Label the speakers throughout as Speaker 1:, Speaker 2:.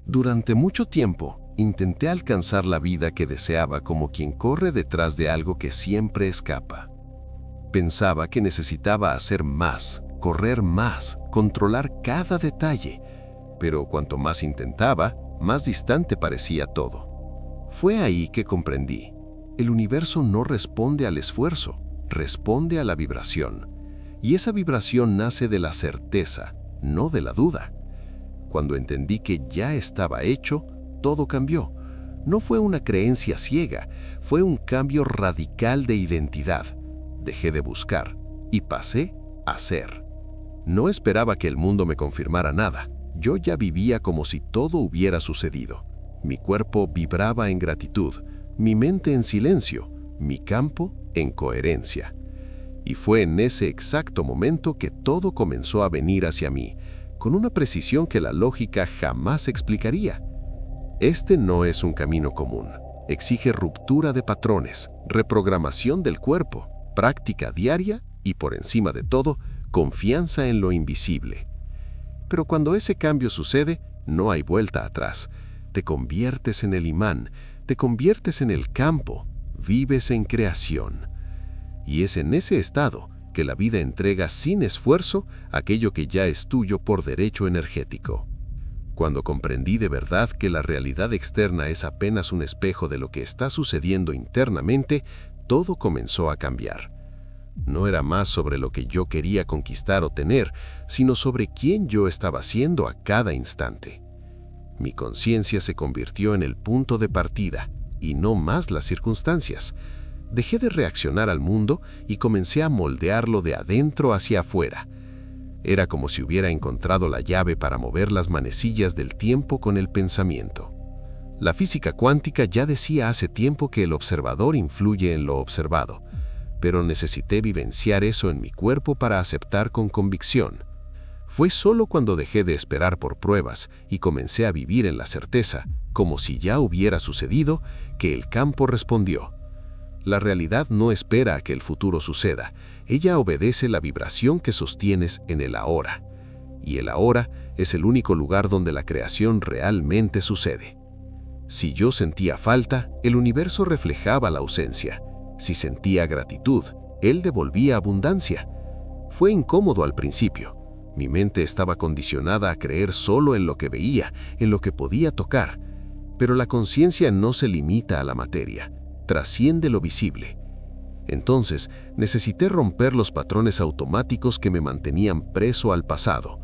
Speaker 1: Durante mucho tiempo, intenté alcanzar la vida que deseaba como quien corre detrás de algo que siempre escapa. Pensaba que necesitaba hacer más, correr más, controlar cada detalle, pero cuanto más intentaba, más distante parecía todo. Fue ahí que comprendí. El universo no responde al esfuerzo, responde a la vibración. Y esa vibración nace de la certeza, no de la duda. Cuando entendí que ya estaba hecho, todo cambió. No fue una creencia ciega, fue un cambio radical de identidad. Dejé de buscar y pasé a ser. No esperaba que el mundo me confirmara nada. Yo ya vivía como si todo hubiera sucedido. Mi cuerpo vibraba en gratitud, mi mente en silencio, mi campo en coherencia. Y fue en ese exacto momento que todo comenzó a venir hacia mí, con una precisión que la lógica jamás explicaría. Este no es un camino común. Exige ruptura de patrones, reprogramación del cuerpo, práctica diaria y, por encima de todo, confianza en lo invisible. Pero cuando ese cambio sucede, no hay vuelta atrás. Te conviertes en el imán, te conviertes en el campo, vives en creación. Y es en ese estado que la vida entrega sin esfuerzo aquello que ya es tuyo por derecho energético. Cuando comprendí de verdad que la realidad externa es apenas un espejo de lo que está sucediendo internamente, todo comenzó a cambiar. No era más sobre lo que yo quería conquistar o tener, sino sobre quién yo estaba siendo a cada instante. Mi conciencia se convirtió en el punto de partida, y no más las circunstancias. Dejé de reaccionar al mundo y comencé a moldearlo de adentro hacia afuera. Era como si hubiera encontrado la llave para mover las manecillas del tiempo con el pensamiento. La física cuántica ya decía hace tiempo que el observador influye en lo observado, pero necesité vivenciar eso en mi cuerpo para aceptar con convicción. Fue solo cuando dejé de esperar por pruebas y comencé a vivir en la certeza, como si ya hubiera sucedido, que el campo respondió. La realidad no espera a que el futuro suceda, ella obedece la vibración que sostienes en el ahora. Y el ahora es el único lugar donde la creación realmente sucede. Si yo sentía falta, el universo reflejaba la ausencia. Si sentía gratitud, él devolvía abundancia. Fue incómodo al principio. Mi mente estaba condicionada a creer solo en lo que veía, en lo que podía tocar. Pero la conciencia no se limita a la materia. Trasciende lo visible. Entonces, necesité romper los patrones automáticos que me mantenían preso al pasado,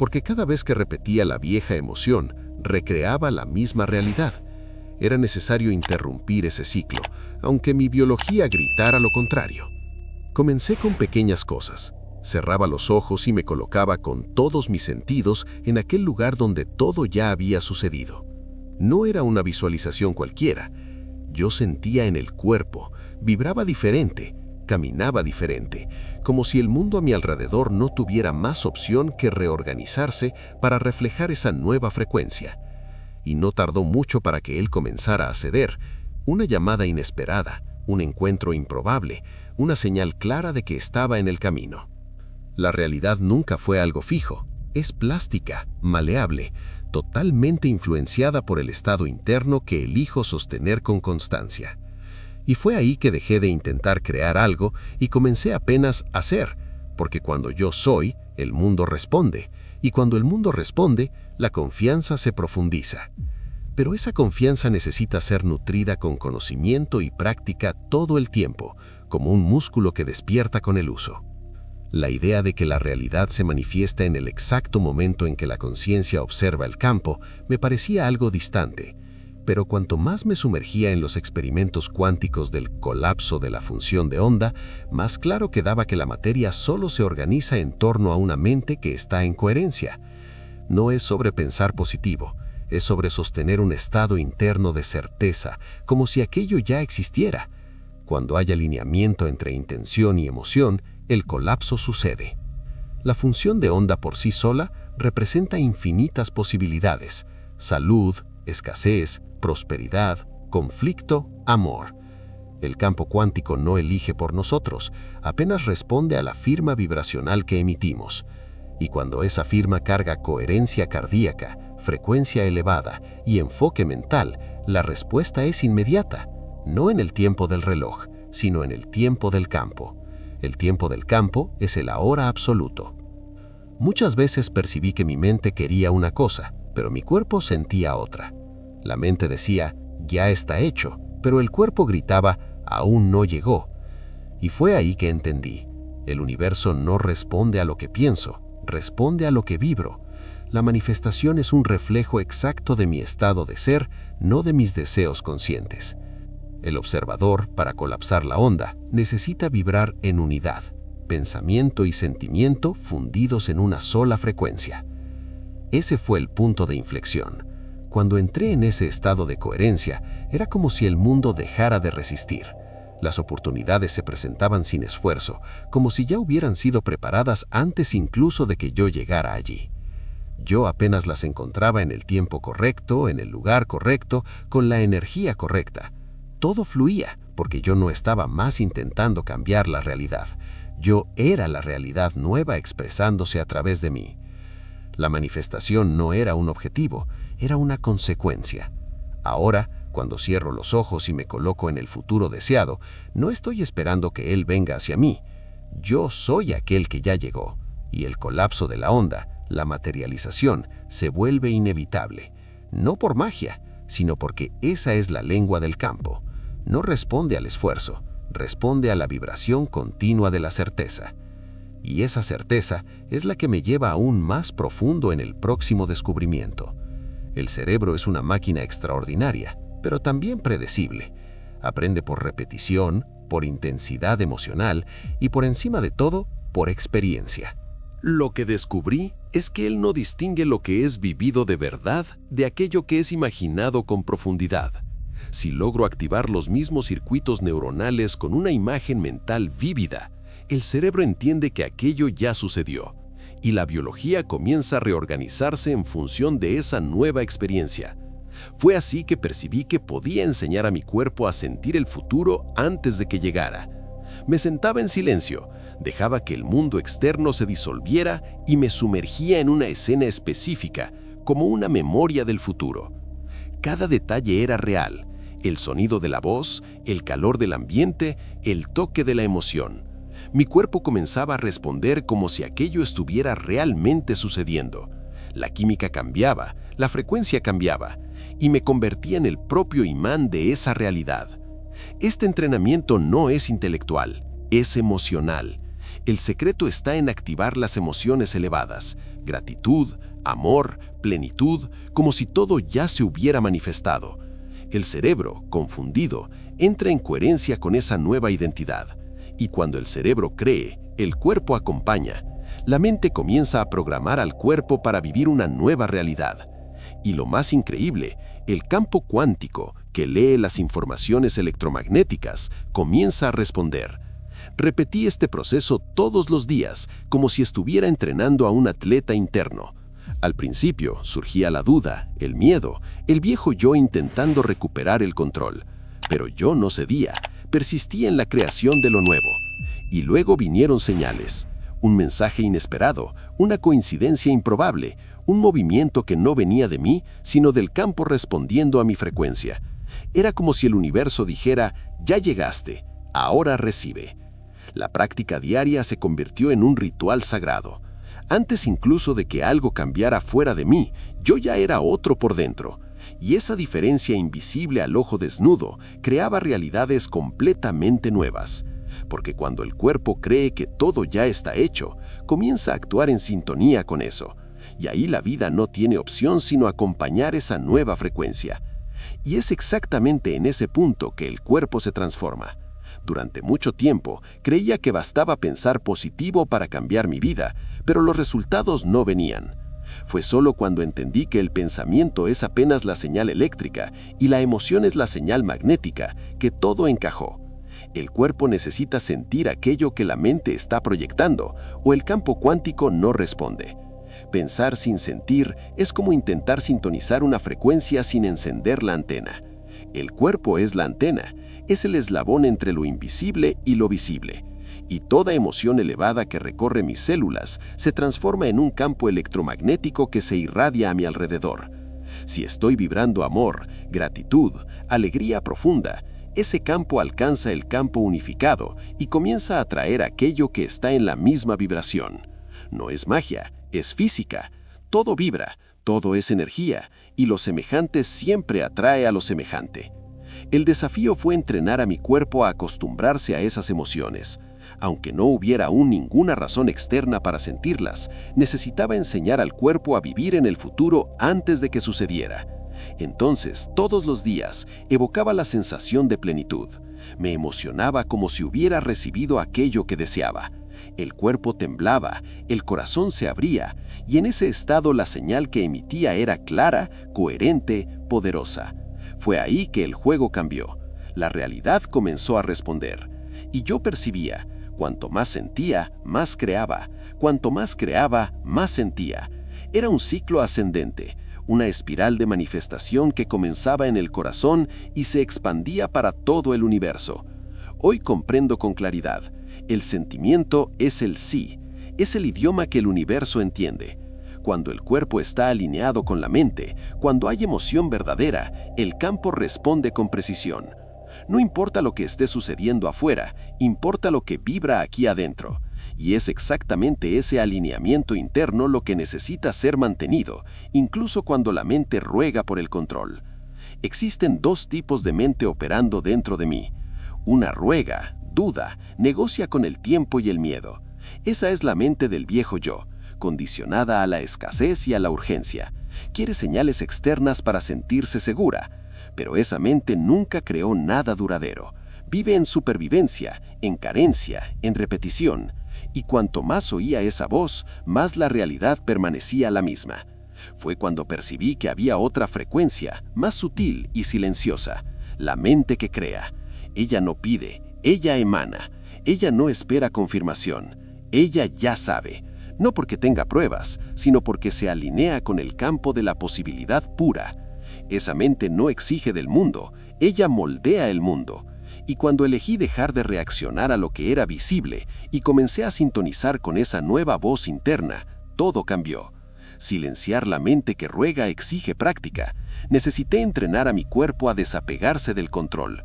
Speaker 1: porque cada vez que repetía la vieja emoción, recreaba la misma realidad. Era necesario interrumpir ese ciclo, aunque mi biología gritara lo contrario. Comencé con pequeñas cosas. Cerraba los ojos y me colocaba con todos mis sentidos en aquel lugar donde todo ya había sucedido. No era una visualización cualquiera. Yo sentía en el cuerpo, vibraba diferente, caminaba diferente, como si el mundo a mi alrededor no tuviera más opción que reorganizarse para reflejar esa nueva frecuencia. Y no tardó mucho para que él comenzara a ceder. Una llamada inesperada, un encuentro improbable, una señal clara de que estaba en el camino. La realidad nunca fue algo fijo, es plástica, maleable, totalmente influenciada por el estado interno que elijo sostener con constancia. Y fue ahí que dejé de intentar crear algo y comencé apenas a ser, porque cuando yo soy, el mundo responde, y cuando el mundo responde, la confianza se profundiza. Pero esa confianza necesita ser nutrida con conocimiento y práctica todo el tiempo, como un músculo que despierta con el uso. La idea de que la realidad se manifiesta en el exacto momento en que la conciencia observa el campo me parecía algo distante, pero cuanto más me sumergía en los experimentos cuánticos del colapso de la función de onda, más claro quedaba que la materia solo se organiza en torno a una mente que está en coherencia. No es sobre pensar positivo, es sobre sostener un estado interno de certeza, como si aquello ya existiera. Cuando hay alineamiento entre intención y emoción, el colapso sucede. La función de onda por sí sola representa infinitas posibilidades: salud, escasez, prosperidad, conflicto, amor. El campo cuántico no elige por nosotros, apenas responde a la firma vibracional que emitimos. Y cuando esa firma carga coherencia cardíaca, frecuencia elevada y enfoque mental, la respuesta es inmediata, no en el tiempo del reloj, sino en el tiempo del campo. El tiempo del campo es el ahora absoluto. Muchas veces percibí que mi mente quería una cosa, pero mi cuerpo sentía otra. La mente decía, ya está hecho, pero el cuerpo gritaba, aún no llegó. Y fue ahí que entendí, el universo no responde a lo que pienso, responde a lo que vibro. La manifestación es un reflejo exacto de mi estado de ser, no de mis deseos conscientes. El observador, para colapsar la onda, necesita vibrar en unidad, pensamiento y sentimiento fundidos en una sola frecuencia. Ese fue el punto de inflexión. Cuando entré en ese estado de coherencia, era como si el mundo dejara de resistir. Las oportunidades se presentaban sin esfuerzo, como si ya hubieran sido preparadas antes incluso de que yo llegara allí. Yo apenas las encontraba en el tiempo correcto, en el lugar correcto, con la energía correcta. Todo fluía, porque yo no estaba más intentando cambiar la realidad. Yo era la realidad nueva expresándose a través de mí. La manifestación no era un objetivo, era una consecuencia. Ahora, cuando cierro los ojos y me coloco en el futuro deseado, no estoy esperando que él venga hacia mí. Yo soy aquel que ya llegó, y el colapso de la onda, la materialización, se vuelve inevitable. No por magia, sino porque esa es la lengua del campo. No responde al esfuerzo, responde a la vibración continua de la certeza. Y esa certeza es la que me lleva aún más profundo en el próximo descubrimiento. El cerebro es una máquina extraordinaria, pero también predecible. Aprende por repetición, por intensidad emocional y por encima de todo, por experiencia.
Speaker 2: Lo que descubrí es que él no distingue lo que es vivido de verdad de aquello que es imaginado con profundidad. Si logro activar los mismos circuitos neuronales con una imagen mental vívida, el cerebro entiende que aquello ya sucedió, y la biología comienza a reorganizarse en función de esa nueva experiencia. Fue así que percibí que podía enseñar a mi cuerpo a sentir el futuro antes de que llegara. Me sentaba en silencio, dejaba que el mundo externo se disolviera y me sumergía en una escena específica, como una memoria del futuro. Cada detalle era real, el sonido de la voz, el calor del ambiente, el toque de la emoción. Mi cuerpo comenzaba a responder como si aquello estuviera realmente sucediendo. La química cambiaba, la frecuencia cambiaba, y me convertía en el propio imán de esa realidad. Este entrenamiento no es intelectual, es emocional. El secreto está en activar las emociones elevadas, gratitud, amor, plenitud, como si todo ya se hubiera manifestado. El cerebro, confundido, entra en coherencia con esa nueva identidad. Y cuando el cerebro cree, el cuerpo acompaña. La mente comienza a programar al cuerpo para vivir una nueva realidad. Y lo más increíble, el campo cuántico, que lee las informaciones electromagnéticas, comienza a responder. Repetí este proceso todos los días, como si estuviera entrenando a un atleta interno. Al principio surgía la duda, el miedo, el viejo yo intentando recuperar el control. Pero yo no cedía, persistía en la creación de lo nuevo. Y luego vinieron señales. Un mensaje inesperado, una coincidencia improbable, un movimiento que no venía de mí, sino del campo respondiendo a mi frecuencia. Era como si el universo dijera, ya llegaste, ahora recibe. La práctica diaria se convirtió en un ritual sagrado. Antes incluso de que algo cambiara fuera de mí, yo ya era otro por dentro. Y esa diferencia invisible al ojo desnudo creaba realidades completamente nuevas. Porque cuando el cuerpo cree que todo ya está hecho, comienza a actuar en sintonía con eso. Y ahí la vida no tiene opción sino acompañar esa nueva frecuencia. Y es exactamente en ese punto que el cuerpo se transforma. Durante mucho tiempo creía que bastaba pensar positivo para cambiar mi vida, pero los resultados no venían. Fue solo cuando entendí que el pensamiento es apenas la señal eléctrica y la emoción es la señal magnética, que todo encajó. El cuerpo necesita sentir aquello que la mente está proyectando, o el campo cuántico no responde. Pensar sin sentir es como intentar sintonizar una frecuencia sin encender la antena. El cuerpo es la antena, es el eslabón entre lo invisible y lo visible. y toda emoción elevada que recorre mis células se transforma en un campo electromagnético que se irradia a mi alrededor. Si estoy vibrando amor, gratitud, alegría profunda, ese campo alcanza el campo unificado y comienza a atraer aquello que está en la misma vibración. No es magia, es física. Todo vibra, todo es energía, y lo semejante siempre atrae a lo semejante. El desafío fue entrenar a mi cuerpo a acostumbrarse a esas emociones. Aunque no hubiera aún ninguna razón externa para sentirlas, necesitaba enseñar al cuerpo a vivir en el futuro antes de que sucediera. Entonces, todos los días, evocaba la sensación de plenitud. Me emocionaba como si hubiera recibido aquello que deseaba. El cuerpo temblaba, el corazón se abría, y en ese estado la señal que emitía era clara, coherente, poderosa. Fue ahí que el juego cambió. La realidad comenzó a responder. Y yo percibía, cuanto más sentía, más creaba. Cuanto más creaba, más sentía. Era un ciclo ascendente, una espiral de manifestación que comenzaba en el corazón y se expandía para todo el universo. Hoy comprendo con claridad. El sentimiento es el sí, es el idioma que el universo entiende. Cuando el cuerpo está alineado con la mente, cuando hay emoción verdadera, el campo responde con precisión. No importa lo que esté sucediendo afuera, importa lo que vibra aquí adentro. Y es exactamente ese alineamiento interno lo que necesita ser mantenido, incluso cuando la mente ruega por el control. Existen dos tipos de mente operando dentro de mí. Una ruega, duda, negocia con el tiempo y el miedo. Esa es la mente del viejo yo, condicionada a la escasez y a la urgencia. Quiere señales externas para sentirse segura, pero esa mente nunca creó nada duradero. Vive en supervivencia, en carencia, en repetición. Y cuanto más oía esa voz, más la realidad permanecía la misma. Fue cuando percibí que había otra frecuencia, más sutil y silenciosa, la mente que crea. Ella no pide, ella emana, ella no espera confirmación, ella ya sabe, no porque tenga pruebas, sino porque se alinea con el campo de la posibilidad pura. Esa mente no exige del mundo, ella moldea el mundo. Y cuando elegí dejar de reaccionar a lo que era visible y comencé a sintonizar con esa nueva voz interna, todo cambió. Silenciar la mente que ruega exige práctica. Necesité entrenar a mi cuerpo a desapegarse del control.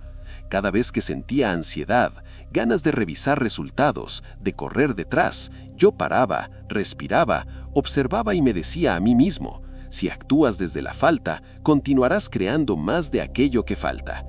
Speaker 2: Cada vez que sentía ansiedad, ganas de revisar resultados, de correr detrás, yo paraba, respiraba, observaba y me decía a mí mismo, si actúas desde la falta, continuarás creando más de aquello que falta.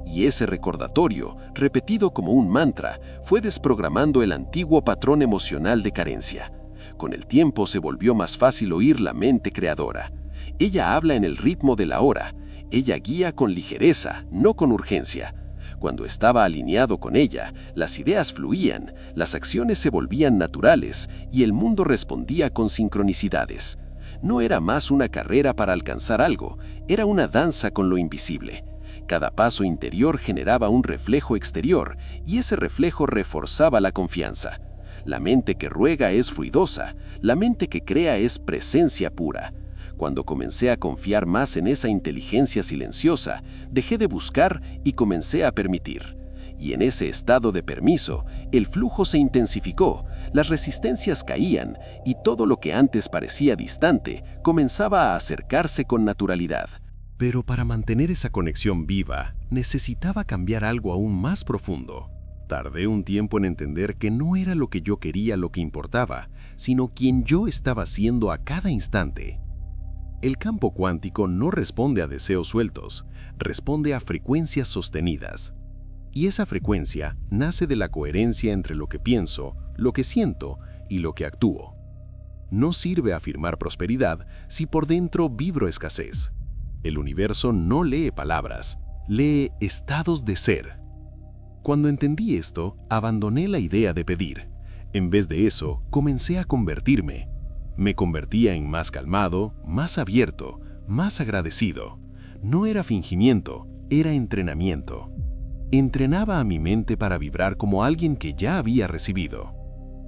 Speaker 2: Y ese recordatorio, repetido como un mantra, fue desprogramando el antiguo patrón emocional de carencia. Con el tiempo se volvió más fácil oír la mente creadora. Ella habla en el ritmo de la hora. Ella guía con ligereza, no con urgencia. Cuando estaba alineado con ella, las ideas fluían, las acciones se volvían naturales y el mundo respondía con sincronicidades. No era más una carrera para alcanzar algo, era una danza con lo invisible. Cada paso interior generaba un reflejo exterior y ese reflejo reforzaba la confianza. La mente que ruega es fluidosa, la mente que crea es presencia pura. Cuando comencé a confiar más en esa inteligencia silenciosa, dejé de buscar y comencé a permitir. Y en ese estado de permiso, el flujo se intensificó, las resistencias caían y todo lo que antes parecía distante comenzaba a acercarse con naturalidad.
Speaker 3: Pero para mantener esa conexión viva, necesitaba cambiar algo aún más profundo. Tardé un tiempo en entender que no era lo que yo quería lo que importaba, sino quien yo estaba siendo a cada instante. El campo cuántico no responde a deseos sueltos, responde a frecuencias sostenidas. Y esa frecuencia nace de la coherencia entre lo que pienso, lo que siento y lo que actúo. No sirve afirmar prosperidad si por dentro vibro escasez. El universo no lee palabras, lee estados de ser. Cuando entendí esto, abandoné la idea de pedir. En vez de eso, comencé a convertirme. Me convertía en más calmado, más abierto, más agradecido. No era fingimiento, era entrenamiento. Entrenaba a mi mente para vibrar como alguien que ya había recibido.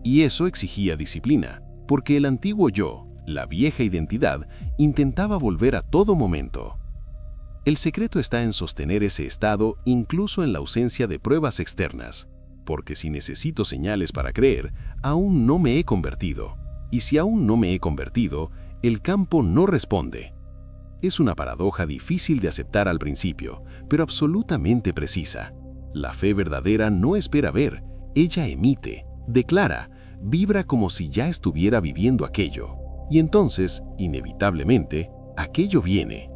Speaker 3: Y eso exigía disciplina, porque el antiguo yo, la vieja identidad, intentaba volver a todo momento. El secreto está en sostener ese estado incluso en la ausencia de pruebas externas, porque si necesito señales para creer, aún no me he convertido. Y si aún no me he convertido, el campo no responde. Es una paradoja difícil de aceptar al principio, pero absolutamente precisa. La fe verdadera no espera ver, ella emite, declara, vibra como si ya estuviera viviendo aquello. Y entonces, inevitablemente, aquello viene.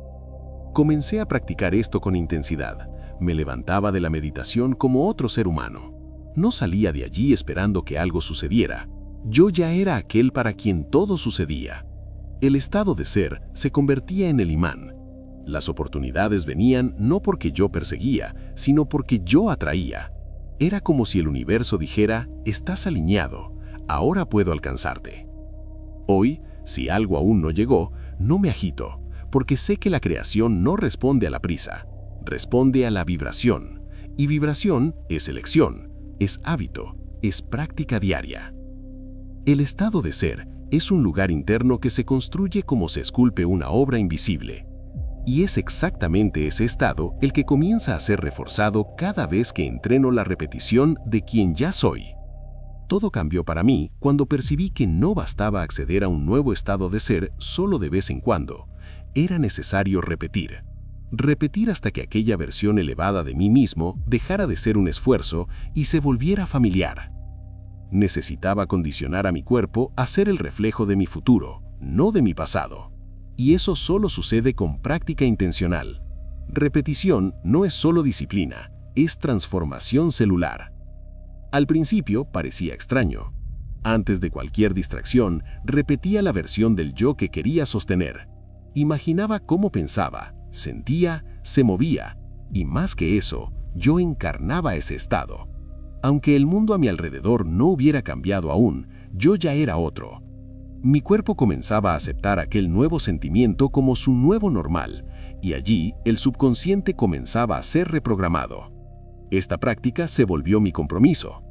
Speaker 3: Comencé a practicar esto con intensidad. Me levantaba de la meditación como otro ser humano. No salía de allí esperando que algo sucediera. Yo ya era aquel para quien todo sucedía. El estado de ser se convertía en el imán. Las oportunidades venían no porque yo perseguía, sino porque yo atraía. Era como si el universo dijera, estás alineado, ahora puedo alcanzarte. Hoy, si algo aún no llegó, no me agito, porque sé que la creación no responde a la prisa, responde a la vibración. Y vibración es elección, es hábito, es práctica diaria. El estado de ser es un lugar interno que se construye como se esculpe una obra invisible. Y es exactamente ese estado el que comienza a ser reforzado cada vez que entreno la repetición de quien ya soy. Todo cambió para mí cuando percibí que no bastaba acceder a un nuevo estado de ser solo de vez en cuando. Era necesario repetir. Repetir hasta que aquella versión elevada de mí mismo dejara de ser un esfuerzo y se volviera familiar. Necesitaba condicionar a mi cuerpo a ser el reflejo de mi futuro, no de mi pasado. Y eso solo sucede con práctica intencional. Repetición no es solo disciplina, es transformación celular. Al principio parecía extraño. Antes de cualquier distracción, repetía la versión del yo que quería sostener. Imaginaba cómo pensaba, sentía, se movía, y más que eso, yo encarnaba ese estado. Aunque el mundo a mi alrededor no hubiera cambiado aún, yo ya era otro. Mi cuerpo comenzaba a aceptar aquel nuevo sentimiento como su nuevo normal, y allí el subconsciente comenzaba a ser reprogramado. Esta práctica se volvió mi compromiso.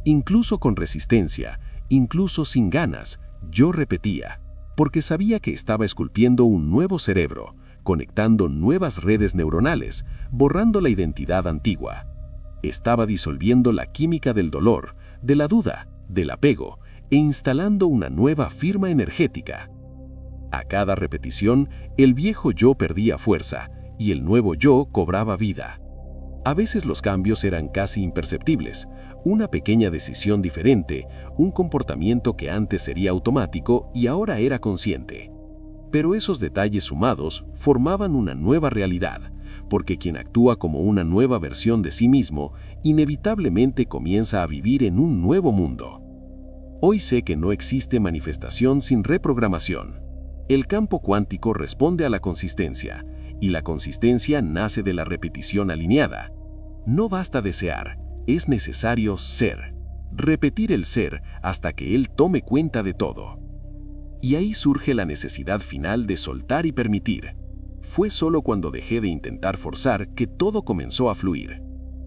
Speaker 3: Incluso con resistencia, incluso sin ganas, yo repetía, porque sabía que estaba esculpiendo un nuevo cerebro, conectando nuevas redes neuronales, borrando la identidad antigua. Estaba disolviendo la química del dolor, de la duda, del apego, e instalando una nueva firma energética. A cada repetición, el viejo yo perdía fuerza y el nuevo yo cobraba vida. A veces los cambios eran casi imperceptibles, una pequeña decisión diferente, un comportamiento que antes sería automático y ahora era consciente. Pero esos detalles sumados formaban una nueva realidad, porque quien actúa como una nueva versión de sí mismo, inevitablemente comienza a vivir en un nuevo mundo. Hoy sé que no existe manifestación sin reprogramación. El campo cuántico responde a la consistencia, y la consistencia nace de la repetición alineada. No basta desear, es necesario ser. Repetir el ser hasta que él tome cuenta de todo. Y ahí surge la necesidad final de soltar y permitir. Fue solo cuando dejé de intentar forzar que todo comenzó a fluir.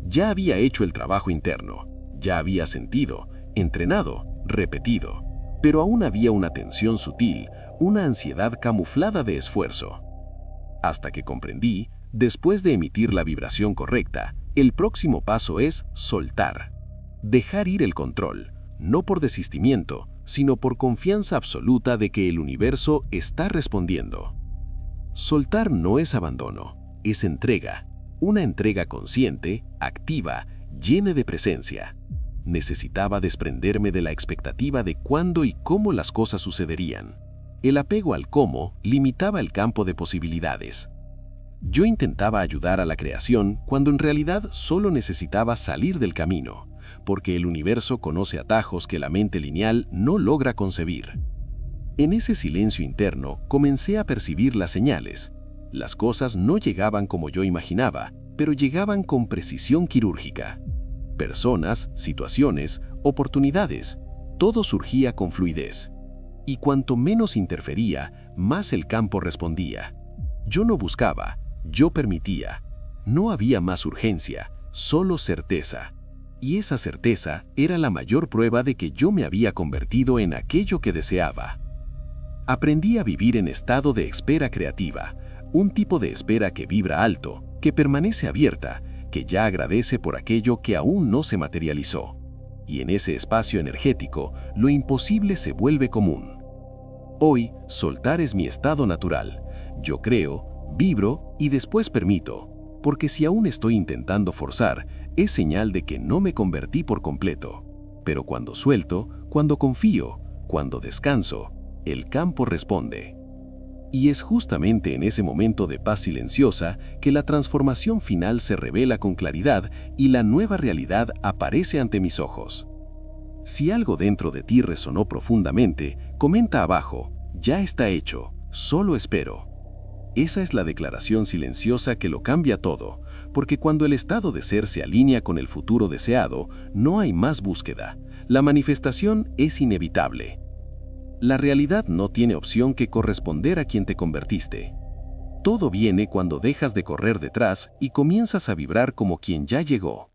Speaker 3: Ya había hecho el trabajo interno, ya había sentido, entrenado, repetido, pero aún había una tensión sutil, una ansiedad camuflada de esfuerzo. Hasta que comprendí, después de emitir la vibración correcta, el próximo paso es soltar. Dejar ir el control, no por desistimiento, sino por confianza absoluta de que el universo está respondiendo. Soltar no es abandono, es entrega. Una entrega consciente, activa, llena de presencia. Necesitaba desprenderme de la expectativa de cuándo y cómo las cosas sucederían. El apego al cómo limitaba el campo de posibilidades. Yo intentaba ayudar a la creación cuando en realidad solo necesitaba salir del camino, porque el universo conoce atajos que la mente lineal no logra concebir. En ese silencio interno comencé a percibir las señales. Las cosas no llegaban como yo imaginaba, pero llegaban con precisión quirúrgica. Personas, situaciones, oportunidades, todo surgía con fluidez. Y cuanto menos interfería, más el campo respondía. Yo no buscaba, yo permitía. No había más urgencia, solo certeza. Y esa certeza era la mayor prueba de que yo me había convertido en aquello que deseaba. Aprendí a vivir en estado de espera creativa, un tipo de espera que vibra alto, que permanece abierta, que ya agradece por aquello que aún no se materializó. Y en ese espacio energético, lo imposible se vuelve común. Hoy, soltar es mi estado natural. Yo creo, vibro y después permito, porque si aún estoy intentando forzar, es señal de que no me convertí por completo. Pero cuando suelto, cuando confío, cuando descanso, el campo responde. Y es justamente en ese momento de paz silenciosa que la transformación final se revela con claridad y la nueva realidad aparece ante mis ojos. Si algo dentro de ti resonó profundamente, comenta abajo, ya está hecho, solo espero. Esa es la declaración silenciosa que lo cambia todo, porque cuando el estado de ser se alinea con el futuro deseado, no hay más búsqueda. La manifestación es inevitable. La realidad no tiene opción que corresponder a quien te convertiste. Todo viene cuando dejas de correr detrás y comienzas a vibrar como quien ya llegó.